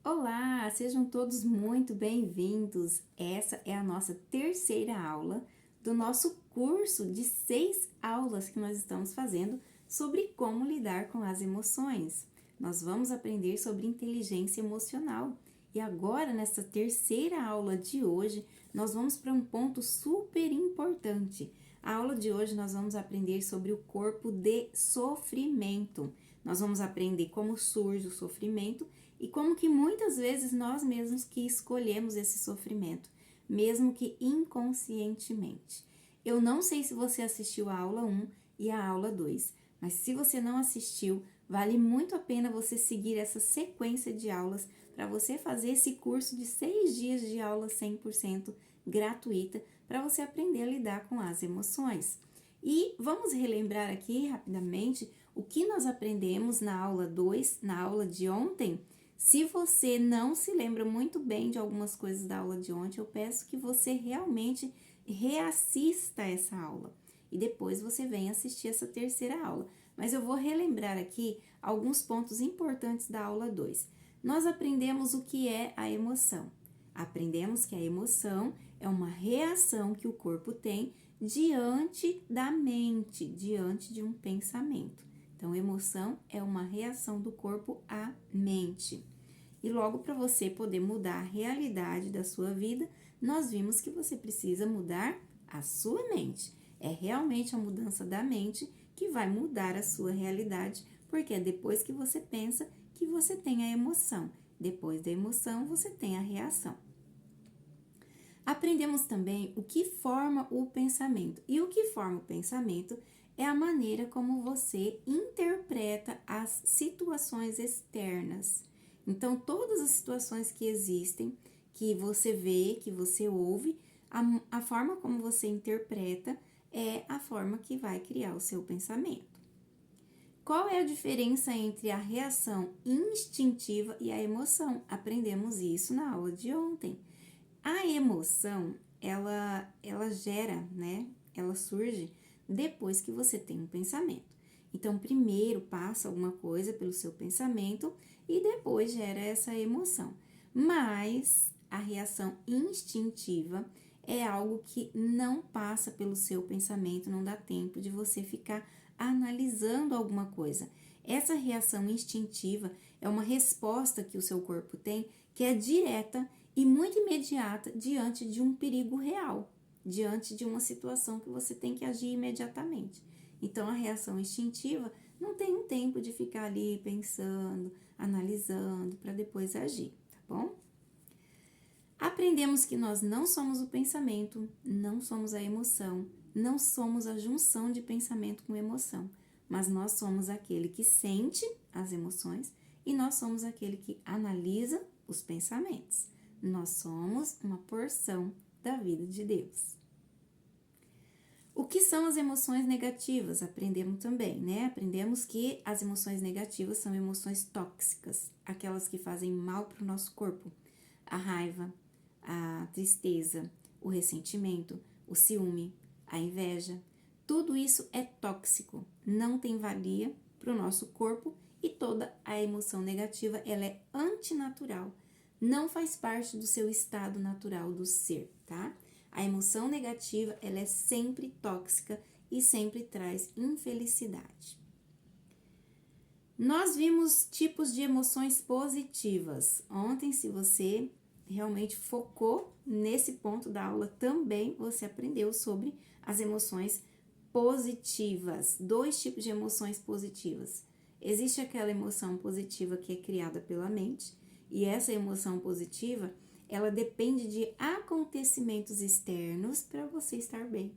Olá, sejam todos muito bem-vindos. Essa é a nossa terceira aula do nosso curso de 6 aulas que nós estamos fazendo sobre como lidar com as emoções. Nós vamos aprender sobre inteligência emocional. E agora, nessa terceira aula de hoje, nós vamos para um ponto super importante. A aula de hoje nós vamos aprender sobre o corpo de sofrimento. Nós vamos aprender como surge o sofrimento e como que muitas vezes nós mesmos que escolhemos esse sofrimento, mesmo que inconscientemente. Eu não sei se você assistiu a aula 1 e a aula 2, mas se você não assistiu, vale muito a pena você seguir essa sequência de aulas para você fazer esse curso de 6 dias de aula 100% gratuita para você aprender a lidar com as emoções. E vamos relembrar aqui rapidamente o que nós aprendemos na aula 2, na aula de ontem. Se você não se lembra muito bem de algumas coisas da aula de ontem, eu peço que você realmente reassista essa aula e depois você venha assistir essa terceira aula. Mas eu vou relembrar aqui alguns pontos importantes da aula 2. Nós aprendemos o que é a emoção. Aprendemos que a emoção é uma reação que o corpo tem diante da mente, diante de um pensamento. Então, emoção é uma reação do corpo à mente. E logo para você poder mudar a realidade da sua vida, nós vimos que você precisa mudar a sua mente. É realmente a mudança da mente que vai mudar a sua realidade, porque é depois que você pensa que você tem a emoção. Depois da emoção, você tem a reação. Aprendemos também o que forma o pensamento. E o que forma o pensamento é a maneira como você interpreta as situações externas. Então, todas as situações que existem, que você vê, que você ouve, a forma como você interpreta é a forma que vai criar o seu pensamento. Qual é a diferença entre a reação instintiva e a emoção? Aprendemos isso na aula de ontem. A emoção, ela gera, né? Ela surge depois que você tem um pensamento. Então, primeiro passa alguma coisa pelo seu pensamento e depois gera essa emoção. Mas a reação instintiva é algo que não passa pelo seu pensamento, não dá tempo de você ficar analisando alguma coisa. Essa reação instintiva é uma resposta que o seu corpo tem que é direta e muito imediata diante de um perigo real, diante de uma situação que você tem que agir imediatamente. Então, a reação instintiva não tem um tempo de ficar ali pensando, analisando, para depois agir, tá bom? Aprendemos que nós não somos o pensamento, não somos a emoção, não somos a junção de pensamento com emoção, mas nós somos aquele que sente as emoções e nós somos aquele que analisa os pensamentos. Nós somos uma porção da vida de Deus. O que são as emoções negativas? Aprendemos também, né? Aprendemos que as emoções negativas são emoções tóxicas, aquelas que fazem mal para o nosso corpo. A raiva, a tristeza, o ressentimento, o ciúme, a inveja. Tudo isso é tóxico, não tem valia para o nosso corpo e toda a emoção negativa ela é antinatural, não faz parte do seu estado natural do ser, tá? A emoção negativa, ela é sempre tóxica e sempre traz infelicidade. Nós vimos tipos de emoções positivas. Ontem, se você realmente focou nesse ponto da aula também, você aprendeu sobre as emoções positivas. 2 tipos de emoções positivas. Existe aquela emoção positiva que é criada pela mente, e essa emoção positiva ela depende de acontecimentos externos para você estar bem.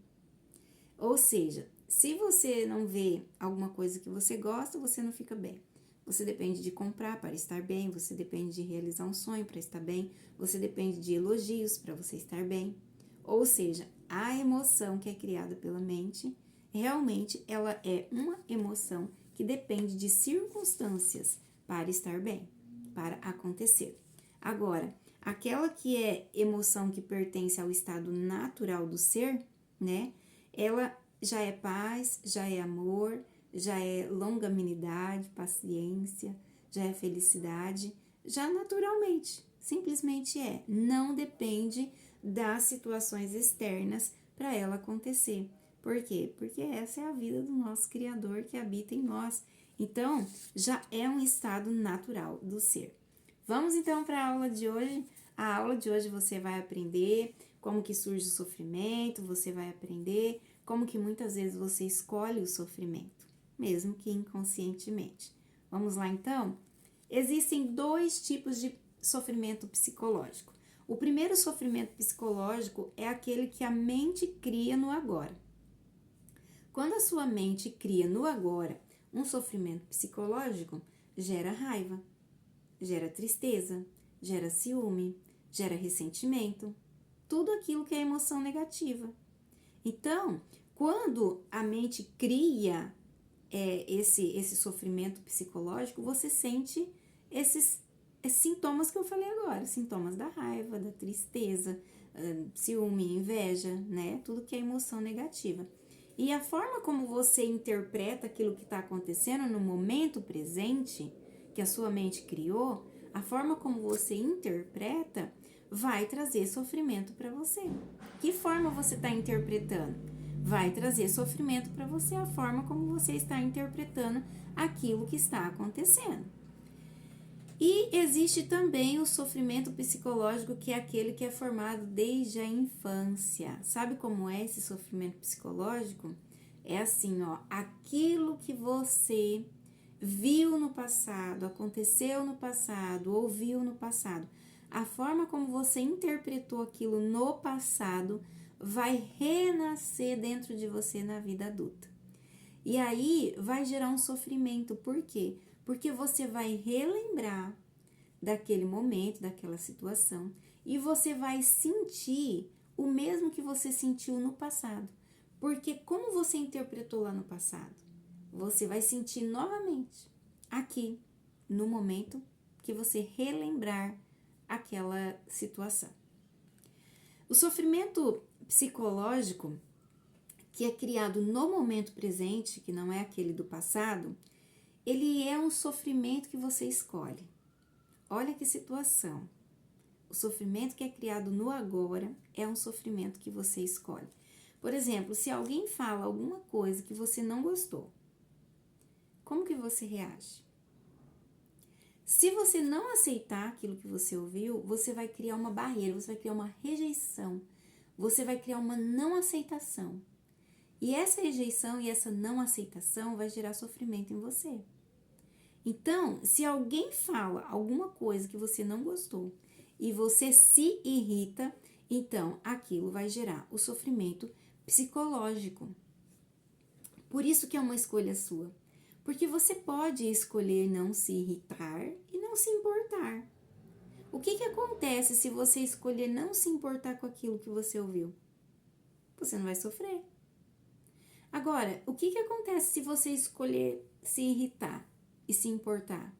Ou seja, se você não vê alguma coisa que você gosta, você não fica bem. Você depende de comprar para estar bem, você depende de realizar um sonho para estar bem, você depende de elogios para você estar bem. Ou seja, a emoção que é criada pela mente, realmente ela é uma emoção que depende de circunstâncias para estar bem, para acontecer. Agora, aquela que é emoção que pertence ao estado natural do ser, né? Ela já é paz, já é amor, já é longanimidade, paciência, já é felicidade, já naturalmente, simplesmente é. Não depende das situações externas para ela acontecer. Por quê? Porque essa é a vida do nosso Criador que habita em nós. Então, já é um estado natural do ser. Vamos então para a aula de hoje. A aula de hoje você vai aprender como que surge o sofrimento, você vai aprender como que muitas vezes você escolhe o sofrimento, mesmo que inconscientemente. Vamos lá então? Existem 2 tipos de sofrimento psicológico. O primeiro sofrimento psicológico é aquele que a mente cria no agora. Quando a sua mente cria no agora um sofrimento psicológico, gera raiva, gera tristeza, gera ciúme, gera ressentimento, tudo aquilo que é emoção negativa. Então, quando a mente cria esse sofrimento psicológico, você sente esses sintomas que eu falei agora, sintomas da raiva, da tristeza, ciúme, inveja, né? Tudo que é emoção negativa. E a forma como você interpreta aquilo que está acontecendo no momento presente, que a sua mente criou, a forma como você interpreta vai trazer sofrimento para você. Que forma você está interpretando? Vai trazer sofrimento para você a forma como você está interpretando aquilo que está acontecendo. E existe também o sofrimento psicológico, que é aquele que é formado desde a infância. Sabe como é esse sofrimento psicológico? É assim, ó, aquilo que você viu no passado, aconteceu no passado, ouviu no passado. A forma como você interpretou aquilo no passado vai renascer dentro de você na vida adulta. E aí vai gerar um sofrimento. Por quê? Porque você vai relembrar daquele momento, daquela situação, e você vai sentir o mesmo que você sentiu no passado. Porque como você interpretou lá no passado, você vai sentir novamente aqui, no momento que você relembrar aquela situação. O sofrimento psicológico que é criado no momento presente, que não é aquele do passado, ele é um sofrimento que você escolhe. Olha que situação. O sofrimento que é criado no agora é um sofrimento que você escolhe. Por exemplo, se alguém fala alguma coisa que você não gostou, como que você reage? Se você não aceitar aquilo que você ouviu, você vai criar uma barreira, você vai criar uma rejeição, você vai criar uma não aceitação. E essa rejeição e essa não aceitação vai gerar sofrimento em você. Então, se alguém fala alguma coisa que você não gostou e você se irrita, então aquilo vai gerar o sofrimento psicológico. Por isso que é uma escolha sua. Porque você pode escolher não se irritar e não se importar. O que acontece se você escolher não se importar com aquilo que você ouviu? Você não vai sofrer. Agora, o que acontece se você escolher se irritar e se importar?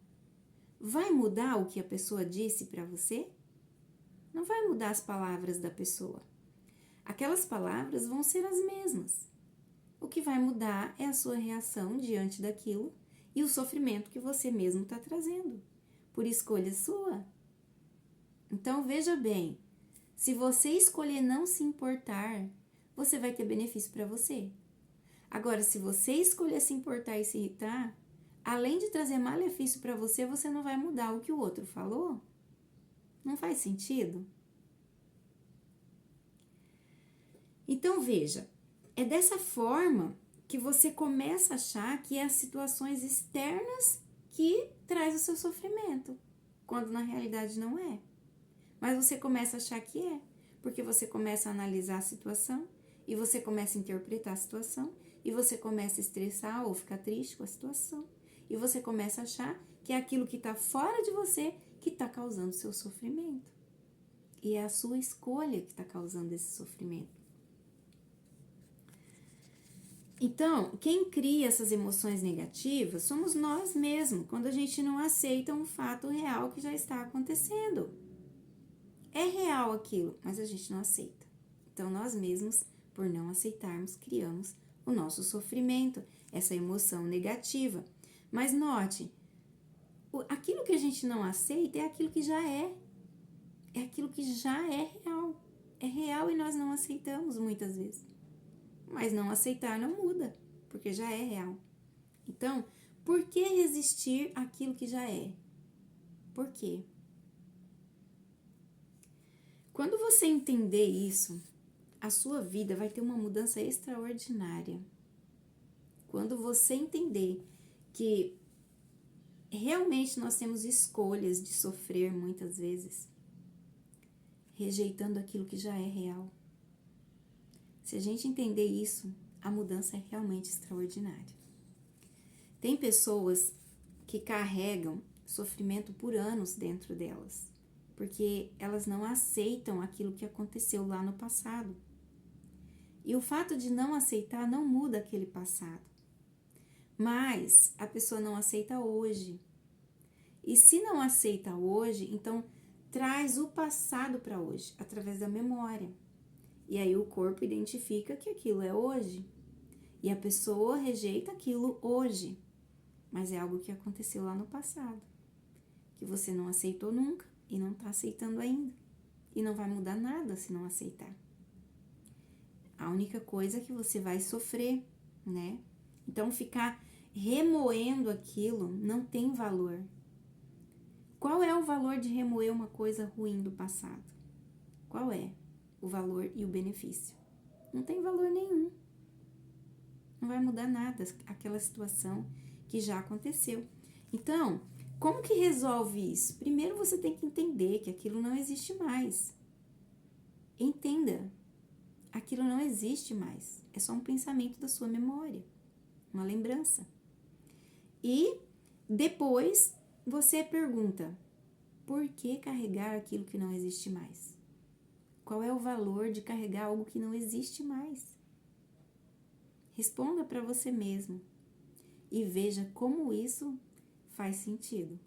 Vai mudar o que a pessoa disse para você? Não vai mudar as palavras da pessoa. Aquelas palavras vão ser as mesmas. O que vai mudar é a sua reação diante daquilo e o sofrimento que você mesmo está trazendo, por escolha sua. Então, veja bem, se você escolher não se importar, você vai ter benefício para você. Agora, se você escolher se importar e se irritar, além de trazer malefício para você, você não vai mudar o que o outro falou? Não faz sentido? Então, veja, é dessa forma que você começa a achar que é as situações externas que traz o seu sofrimento, quando na realidade não é. Mas você começa a achar que é, porque você começa a analisar a situação e você começa a interpretar a situação e você começa a estressar ou ficar triste com a situação e você começa a achar que é aquilo que está fora de você que está causando seu sofrimento. E é a sua escolha que está causando esse sofrimento. Então, quem cria essas emoções negativas somos nós mesmos, quando a gente não aceita um fato real que já está acontecendo. É real aquilo, mas a gente não aceita. Então, nós mesmos, por não aceitarmos, criamos o nosso sofrimento, essa emoção negativa. Mas note, aquilo que a gente não aceita é aquilo que já é. É aquilo que já é real. É real e nós não aceitamos muitas vezes. Mas não aceitar não muda, porque já é real. Então, por que resistir àquilo que já é? Por quê? Quando você entender isso, a sua vida vai ter uma mudança extraordinária. Quando você entender que realmente nós temos escolhas de sofrer muitas vezes, rejeitando aquilo que já é real. Se a gente entender isso, a mudança é realmente extraordinária. Tem pessoas que carregam sofrimento por anos dentro delas, porque elas não aceitam aquilo que aconteceu lá no passado. E o fato de não aceitar não muda aquele passado. Mas a pessoa não aceita hoje. E se não aceita hoje, então traz o passado para hoje, através da memória. E aí o corpo identifica que aquilo é hoje. E a pessoa rejeita aquilo hoje. Mas é algo que aconteceu lá no passado. Que você não aceitou nunca e não está aceitando ainda. E não vai mudar nada se não aceitar. A única coisa é que você vai sofrer, né? Então ficar remoendo aquilo não tem valor. Qual é o valor de remoer uma coisa ruim do passado? Qual é o valor e o benefício? Não tem valor nenhum. Não vai mudar nada aquela situação que já aconteceu. Então, como que resolve isso? Primeiro você tem que entender que aquilo não existe mais. Entenda. Aquilo não existe mais. É só um pensamento da sua memória. Uma lembrança. E depois você pergunta: por que carregar aquilo que não existe mais? Qual é o valor de carregar algo que não existe mais? Responda para você mesmo e veja como isso faz sentido.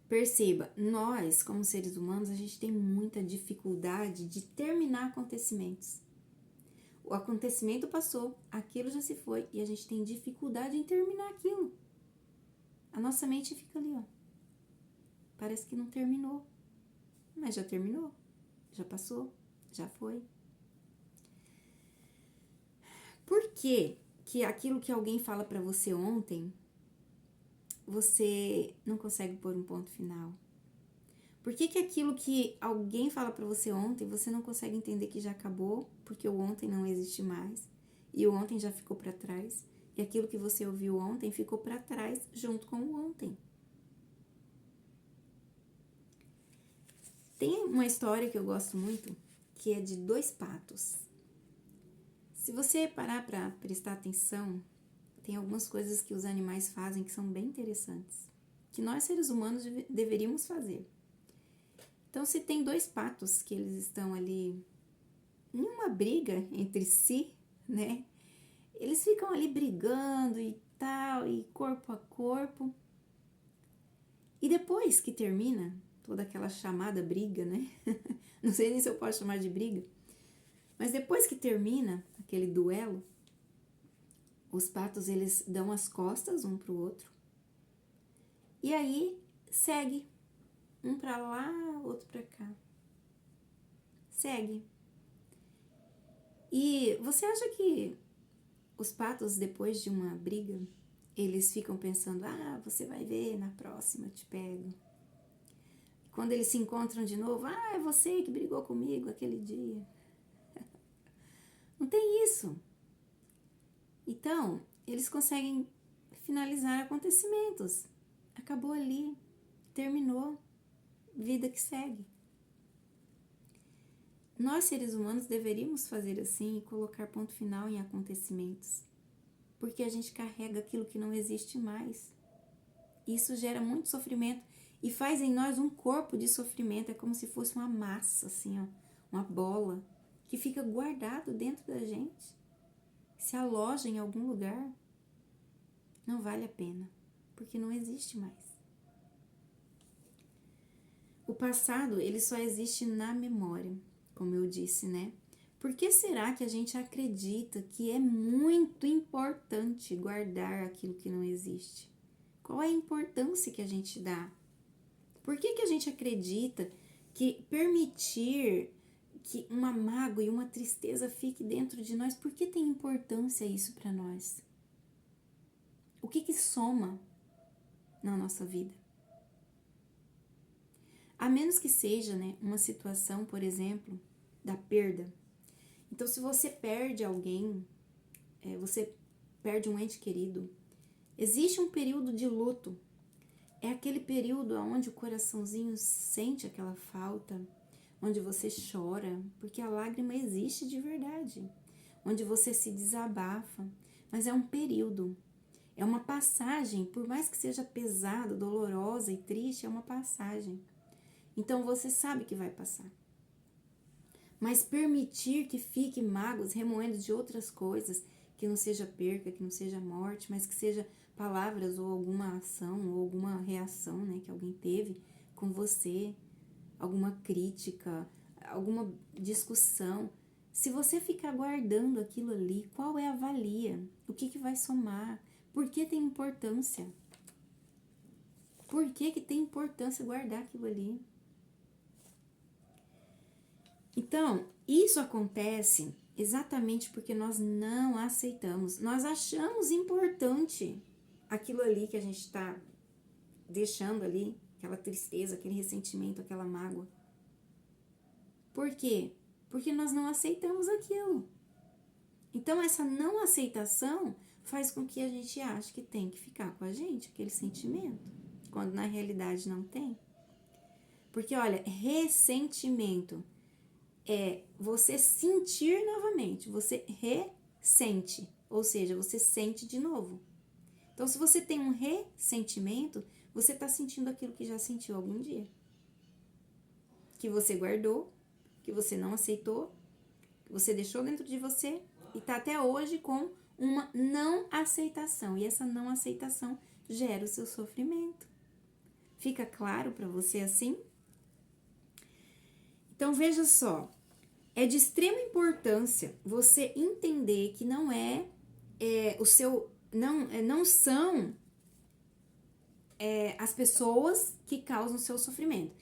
Perceba, nós, como seres humanos, a gente tem muita dificuldade de terminar acontecimentos. O acontecimento passou, aquilo já se foi e a gente tem dificuldade em terminar aquilo. A nossa mente fica ali, ó. Parece que não terminou, mas já terminou, já passou, já foi. Por que aquilo que alguém fala pra você ontem, você não consegue pôr um ponto final? Por que aquilo que alguém fala pra você ontem, você não consegue entender que já acabou, porque o ontem não existe mais, e o ontem já ficou pra trás, e aquilo que você ouviu ontem ficou pra trás junto com o ontem? Tem uma história que eu gosto muito, que é de 2 patos. Se você parar para prestar atenção, tem algumas coisas que os animais fazem que são bem interessantes, que nós seres humanos deveríamos fazer. Então, se tem 2 patos que eles estão ali em uma briga entre si, né? Eles ficam ali brigando e tal, e corpo a corpo. E depois que termina toda aquela chamada briga, né? Não sei nem se eu posso chamar de briga. Mas depois que termina aquele duelo, os patos, eles dão as costas um pro outro. E aí, segue. Um pra lá, outro pra cá. Segue. E você acha que os patos, depois de uma briga, eles ficam pensando: ah, você vai ver, na próxima eu te pego. Quando eles se encontram de novo: ah, é você que brigou comigo aquele dia. Não tem isso. Então, eles conseguem finalizar acontecimentos. Acabou ali, terminou, vida que segue. Nós, seres humanos, deveríamos fazer assim e colocar ponto final em acontecimentos, porque a gente carrega aquilo que não existe mais. Isso gera muito sofrimento e faz em nós um corpo de sofrimento. É como se fosse uma massa, assim, ó, uma bola que fica guardado dentro da gente, se aloja em algum lugar. Não vale a pena, porque não existe mais. O passado, ele só existe na memória, como eu disse, né? Por que será que a gente acredita que é muito importante guardar aquilo que não existe? Qual é a importância que a gente dá? Por que a gente acredita que permitir que uma mágoa e uma tristeza fique dentro de nós, por que tem importância isso para nós? O que soma na nossa vida? A menos que seja, né, uma situação, por exemplo, da perda. Então, se você perde alguém, você perde um ente querido, existe um período de luto. É aquele período onde o coraçãozinho sente aquela falta, onde você chora, porque a lágrima existe de verdade, onde você se desabafa, mas é um período, é uma passagem, por mais que seja pesada, dolorosa e triste, é uma passagem. Então você sabe que vai passar. Mas permitir que fique mágoas, remoendo de outras coisas, que não seja perca, que não seja morte, mas que seja palavras ou alguma ação ou alguma reação, né, que alguém teve com você, alguma crítica, alguma discussão. Se você ficar guardando aquilo ali, qual é a valia? O que vai somar? Por que tem importância? Por que tem importância guardar aquilo ali? Então, isso acontece exatamente porque nós não aceitamos. Nós achamos importante aquilo ali que a gente está deixando ali, aquela tristeza, aquele ressentimento, aquela mágoa. Por quê? Porque nós não aceitamos aquilo. Então, essa não aceitação faz com que a gente ache que tem que ficar com a gente, aquele sentimento, quando na realidade não tem. Porque, olha, ressentimento é você sentir novamente, você ressente, ou seja, você sente de novo. Então, se você tem um ressentimento, você está sentindo aquilo que já sentiu algum dia. Que você guardou, que você não aceitou, que você deixou dentro de você e está até hoje com uma não aceitação. E essa não aceitação gera o seu sofrimento. Fica claro para você assim? Então, veja só, é de extrema importância você entender que não são as pessoas que causam o seu sofrimento.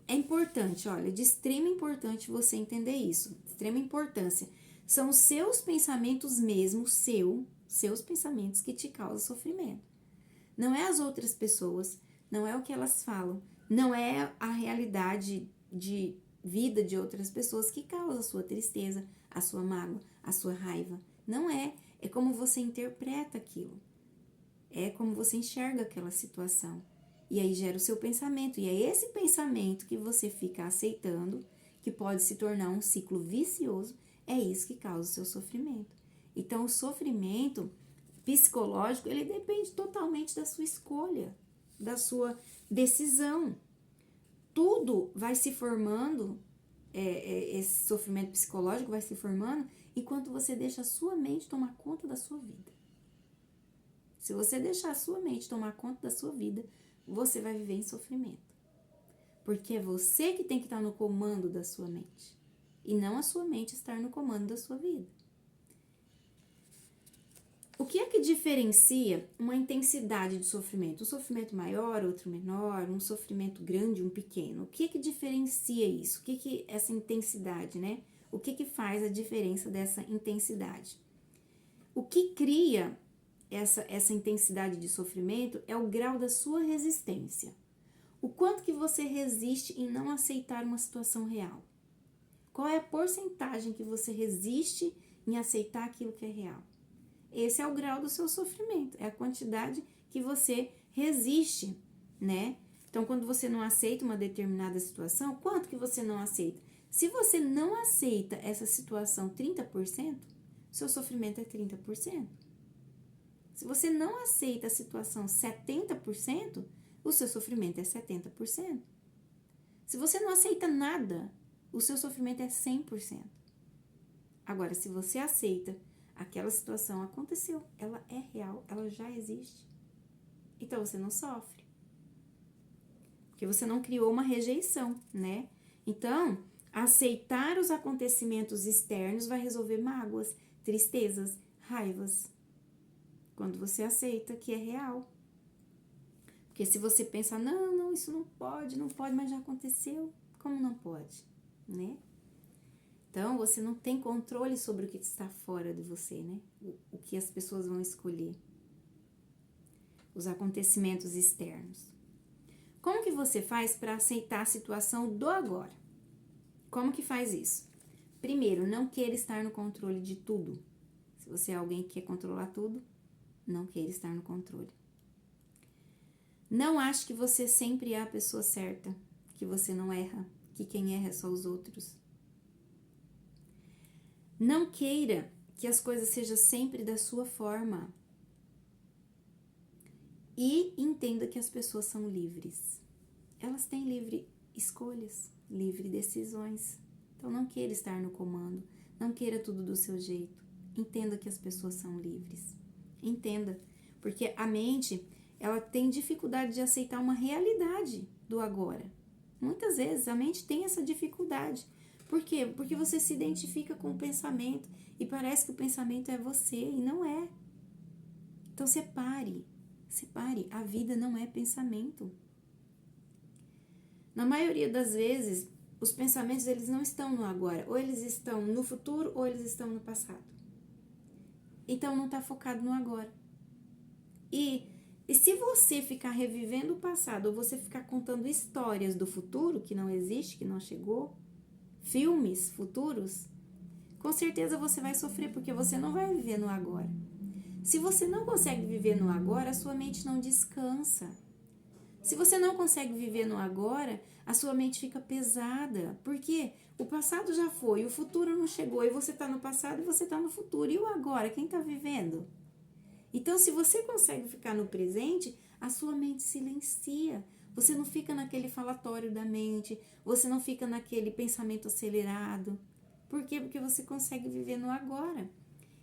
É importante, olha, de extrema importância você entender isso. De extrema importância. São os seus pensamentos mesmo, seus pensamentos que te causam sofrimento. Não é as outras pessoas, não é o que elas falam, não é a realidade de vida de outras pessoas que causa a sua tristeza, a sua mágoa, a sua raiva. Não é. É como você interpreta aquilo. É como você enxerga aquela situação. E aí gera o seu pensamento. E é esse pensamento que você fica aceitando, que pode se tornar um ciclo vicioso, é isso que causa o seu sofrimento. Então, o sofrimento psicológico, ele depende totalmente da sua escolha, da sua decisão. Tudo vai se formando, esse sofrimento psicológico vai se formando enquanto você deixa a sua mente tomar conta da sua vida. Se você deixar a sua mente tomar conta da sua vida, você vai viver em sofrimento. Porque é você que tem que estar no comando da sua mente. E não a sua mente estar no comando da sua vida. O que é que diferencia uma intensidade de sofrimento? Um sofrimento maior, outro menor, um sofrimento grande, um pequeno. O que é que diferencia isso? O que é que essa intensidade, né? O que é que faz a diferença dessa intensidade? O que cria essa intensidade de sofrimento é o grau da sua resistência. O quanto que você resiste em não aceitar uma situação real? Qual é a porcentagem que você resiste em aceitar aquilo que é real? Esse é o grau do seu sofrimento, é a quantidade que você resiste, né? Então, quando você não aceita uma determinada situação, quanto que você não aceita? Se você não aceita essa situação 30%, seu sofrimento é 30%. Se você não aceita a situação 70%, o seu sofrimento é 70%. Se você não aceita nada, o seu sofrimento é 100%. Agora, se você aceita, aquela situação aconteceu, ela é real, ela já existe. Então, você não sofre. Porque você não criou uma rejeição, né? Então, aceitar os acontecimentos externos vai resolver mágoas, tristezas, raivas. Quando você aceita que é real. Porque se você pensar, não, isso não pode, mas já aconteceu, como não pode, né? Então, você não tem controle sobre o que está fora de você, né? O que as pessoas vão escolher. Os acontecimentos externos. Como que você faz para aceitar a situação do agora? Como que faz isso? Primeiro, não queira estar no controle de tudo. Se você é alguém que quer controlar tudo, não queira estar no controle. Não ache que você sempre é a pessoa certa, que você não erra, que quem erra é só os outros. Não queira que as coisas sejam sempre da sua forma. E entenda que as pessoas são livres. Elas têm livre escolhas, livre decisões. Então não queira estar no comando, não queira tudo do seu jeito. Entenda que as pessoas são livres. Entenda, porque a mente, ela tem dificuldade de aceitar uma realidade do agora. Muitas vezes a mente tem essa dificuldade. Por quê? Porque você se identifica com o pensamento e parece que o pensamento é você e não é. Então separe, a vida não é pensamento. Na maioria das vezes, os pensamentos eles não estão no agora, ou eles estão no futuro ou eles estão no passado. Então não está focado no agora. E se você ficar revivendo o passado, ou você ficar contando histórias do futuro, que não existe, que não chegou, filmes futuros, com certeza você vai sofrer, porque você não vai viver no agora. Se você não consegue viver no agora, a sua mente não descansa. Se você não consegue viver no agora, a sua mente fica pesada. Porque o passado já foi, o futuro não chegou, e você está no passado e você está no futuro. E o agora, quem está vivendo? Então, se você consegue ficar no presente, a sua mente silencia. Você não fica naquele falatório da mente, você não fica naquele pensamento acelerado. Por quê? Porque você consegue viver no agora.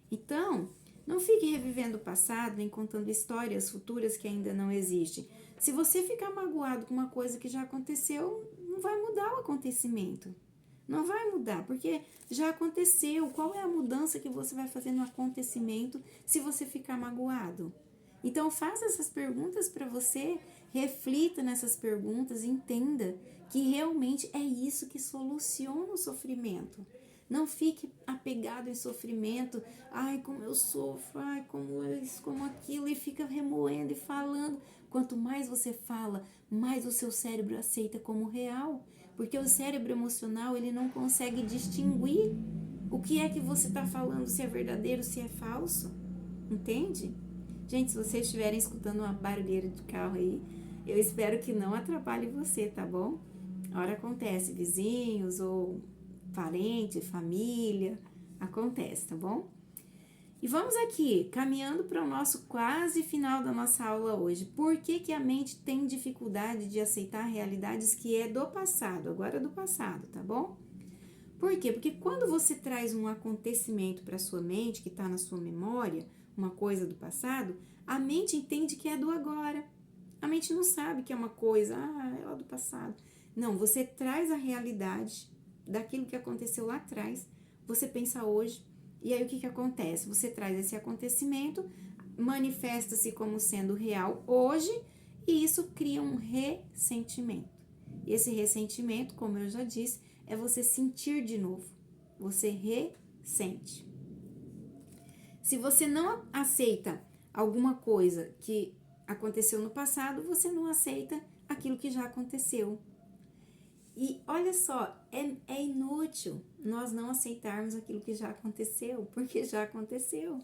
Então, não fique revivendo o passado, nem contando histórias futuras que ainda não existem. Se você ficar magoado com uma coisa que já aconteceu, não vai mudar o acontecimento. Não vai mudar, porque já aconteceu. Qual é a mudança que você vai fazer no acontecimento se você ficar magoado? Então, faça essas perguntas para você, reflita nessas perguntas, entenda que realmente é isso que soluciona o sofrimento. Não fique apegado em sofrimento, ai, como eu sofro, ai, como isso, como aquilo, e fica remoendo e falando. Quanto mais você fala, mais o seu cérebro aceita como real, porque o cérebro emocional, ele não consegue distinguir o que é que você está falando, se é verdadeiro, se é falso, entende? Gente, se vocês estiverem escutando uma barulheira de carro aí, eu espero que não atrapalhe você, tá bom? A hora acontece, vizinhos ou parente, família, acontece, tá bom? E vamos aqui, caminhando para o nosso quase final da nossa aula hoje. Por que a mente tem dificuldade de aceitar realidades que é do passado, agora é do passado, tá bom? Por quê? Porque quando você traz um acontecimento para sua mente, que está na sua memória, uma coisa do passado, a mente entende que é do agora. A mente não sabe que é uma coisa, é lá do passado. Não, você traz a realidade daquilo que aconteceu lá atrás, você pensa hoje, e aí o que acontece? Você traz esse acontecimento, manifesta-se como sendo real hoje, e isso cria um ressentimento. E esse ressentimento, como eu já disse, é você sentir de novo. Você ressente. Se você não aceita alguma coisa que aconteceu no passado, você não aceita aquilo que já aconteceu. E olha só, é inútil nós não aceitarmos aquilo que já aconteceu, porque já aconteceu.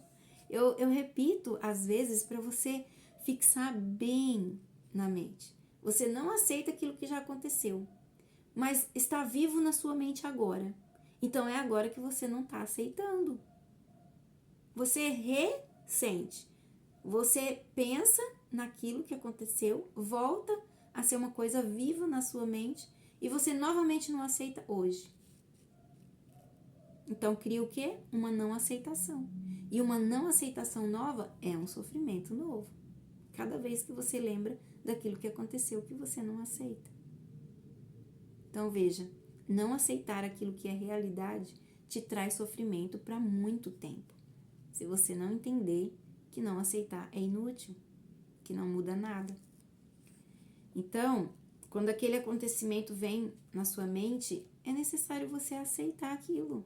Eu repito, às vezes, para você fixar bem na mente. Você não aceita aquilo que já aconteceu, mas está vivo na sua mente agora. Então, é agora que você não está aceitando. Você ressente. Você pensa naquilo que aconteceu, volta a ser uma coisa viva na sua mente e você novamente não aceita hoje. Então, cria o quê? Uma não aceitação. E uma não aceitação nova é um sofrimento novo. Cada vez que você lembra daquilo que aconteceu que você não aceita. Então, veja, não aceitar aquilo que é realidade te traz sofrimento para muito tempo. Se você não entender que não aceitar é inútil, que não muda nada. Então, quando aquele acontecimento vem na sua mente, é necessário você aceitar aquilo.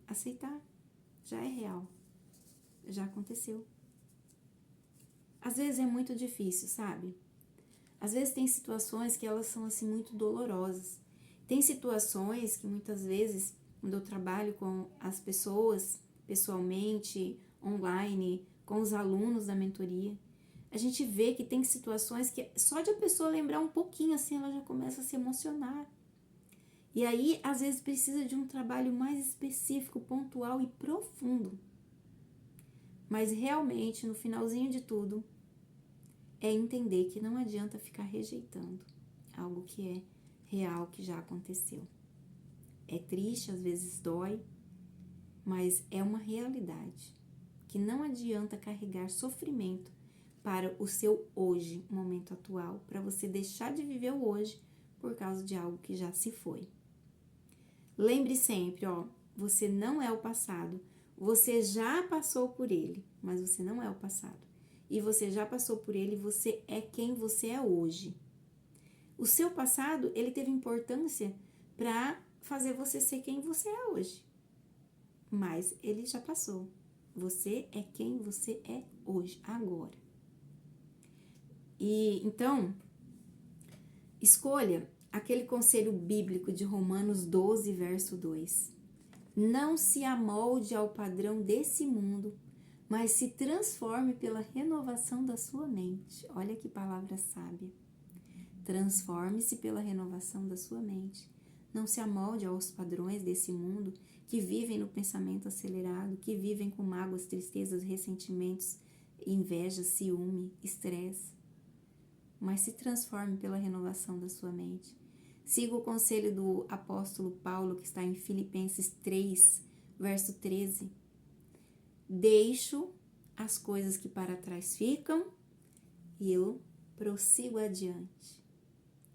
Aceitar. Já é real. Já aconteceu. Às vezes é muito difícil, sabe? Às vezes tem situações que elas são assim muito dolorosas. Tem situações que muitas vezes, quando eu trabalho com as pessoas, pessoalmente, online, com os alunos da mentoria, a gente vê que tem situações que só de a pessoa lembrar um pouquinho assim, ela já começa a se emocionar. E aí, às vezes, precisa de um trabalho mais específico, pontual e profundo. Mas realmente, no finalzinho de tudo, é entender que não adianta ficar rejeitando algo que é real, que já aconteceu. É triste, às vezes dói, mas é uma realidade que não adianta carregar sofrimento para o seu hoje, momento atual, para você deixar de viver o hoje por causa de algo que já se foi. Lembre sempre, você não é o passado, você já passou por ele, mas você não é o passado. E você já passou por ele, você é quem você é hoje. O seu passado, ele teve importância para fazer você ser quem você é hoje. Mas ele já passou. Você é quem você é hoje, agora. E então, escolha aquele conselho bíblico de Romanos 12, verso 2. Não se amolde ao padrão desse mundo, mas se transforme pela renovação da sua mente. Olha que palavra sábia. Transforme-se pela renovação da sua mente. Não se amolde aos padrões desse mundo que vivem no pensamento acelerado, que vivem com mágoas, tristezas, ressentimentos, inveja, ciúme, estresse. Mas se transforme pela renovação da sua mente. Siga o conselho do apóstolo Paulo, que está em Filipenses 3, verso 13. Deixo as coisas que para trás ficam e eu prossigo adiante.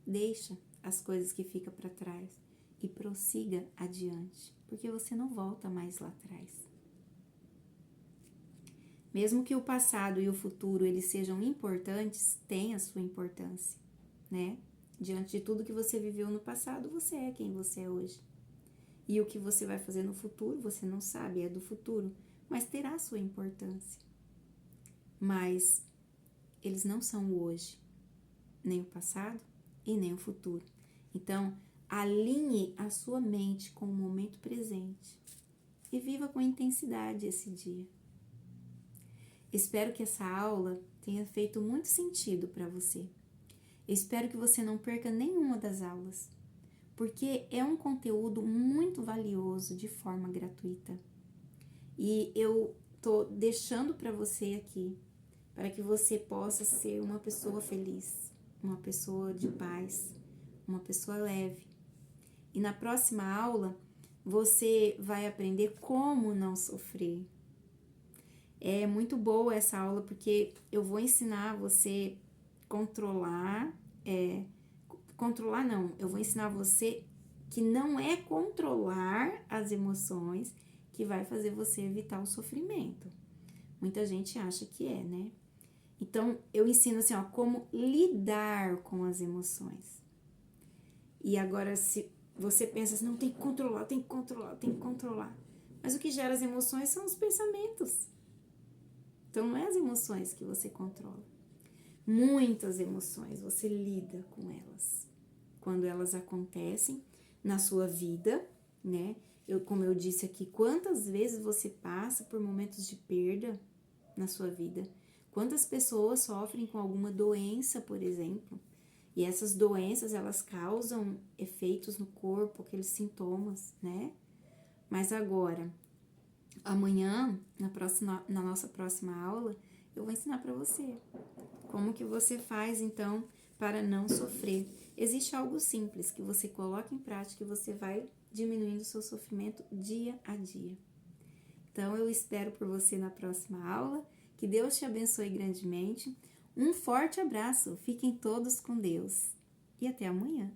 Deixa as coisas que ficam para trás e prossiga adiante, porque você não volta mais lá atrás. Mesmo que o passado e o futuro eles sejam importantes, tem a sua importância, né? Diante de tudo que você viveu no passado, você é quem você é hoje. E o que você vai fazer no futuro, você não sabe, é do futuro, mas terá sua importância. Mas eles não são o hoje, nem o passado e nem o futuro. Então, alinhe a sua mente com o momento presente e viva com intensidade esse dia. Espero que essa aula tenha feito muito sentido para você. Espero que você não perca nenhuma das aulas, porque é um conteúdo muito valioso de forma gratuita. E eu tô deixando para você aqui, para que você possa ser uma pessoa feliz, uma pessoa de paz, uma pessoa leve. E na próxima aula, você vai aprender como não sofrer. É muito boa essa aula, porque eu vou ensinar você eu vou ensinar você que não é controlar as emoções que vai fazer você evitar o sofrimento. Muita gente acha que é, né? Então, eu ensino assim, como lidar com as emoções. E agora, se você pensa assim, não, tem que controlar, tem que controlar, tem que controlar. Mas o que gera as emoções são os pensamentos. Então, não é as emoções que você controla. Muitas emoções, você lida com elas. Quando elas acontecem na sua vida, né? Como eu disse aqui, quantas vezes você passa por momentos de perda na sua vida? Quantas pessoas sofrem com alguma doença, por exemplo? E essas doenças, elas causam efeitos no corpo, aqueles sintomas, né? Mas agora, amanhã, na nossa próxima aula, eu vou ensinar para você como que você faz, então, para não sofrer. Existe algo simples que você coloca em prática e você vai diminuindo o seu sofrimento dia a dia. Então, eu espero por você na próxima aula. Que Deus te abençoe grandemente. Um forte abraço. Fiquem todos com Deus. E até amanhã.